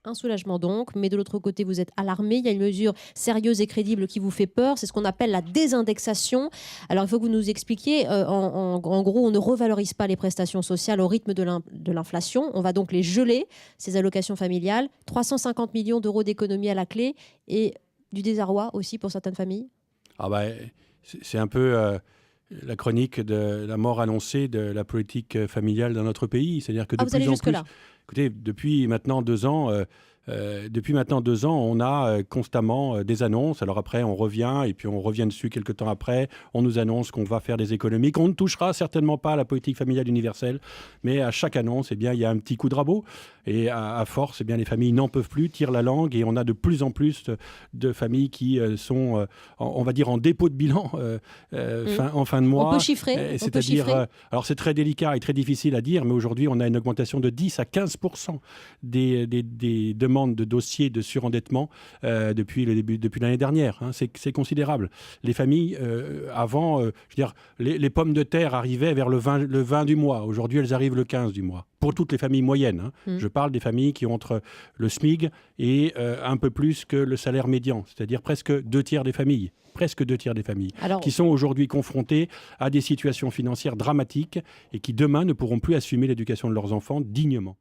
Un soulagement donc, mais de l'autre côté, vous êtes alarmé. Il y a une mesure sérieuse et crédible qui vous fait peur. C'est ce qu'on appelle la désindexation. Alors, il faut que vous nous expliquiez. En gros, on ne revalorise pas les prestations sociales au rythme de l'inflation. On va donc les geler, ces allocations familiales. 350 millions d'euros d'économies à la clé et du désarroi aussi pour certaines familles. Ah bah, c'est un peu la chronique de la mort annoncée de la politique familiale dans notre pays. C'est-à-dire que Ah, de vous allez plus en plus, jusque-là. écoutez, depuis maintenant 2 ans, on a constamment des annonces. Alors après, on revient et puis on revient dessus quelques temps après. On nous annonce qu'on va faire des économies, qu'on ne touchera certainement pas à la politique familiale universelle. Mais à chaque annonce, eh bien, il y a un petit coup de rabot. Et à force, eh bien, les familles n'en peuvent plus, tirent la langue. Et on a de plus en plus de familles qui sont, on va dire, en dépôt de bilan Mm. en fin de On peut mois. chiffrer. On peut C'est-à-dire, chiffrer. alors c'est très délicat et très difficile à dire, mais aujourd'hui, on a une augmentation de 10 à 15% des demandes de dossiers de surendettement depuis l'année dernière. Hein. C'est considérable. Les familles, avant, je veux dire, les pommes de terre arrivaient vers le 20 du mois. Aujourd'hui, elles arrivent le 15 du mois. Pour toutes les familles moyennes. Hein. Mm. Je parle des familles qui ont entre le SMIG et un peu plus que le salaire médian, c'est-à-dire presque 2 tiers des familles. Presque 2 tiers des familles, Alors, qui sont aujourd'hui confrontées à des situations financières dramatiques et qui demain ne pourront plus assumer l'éducation de leurs enfants dignement.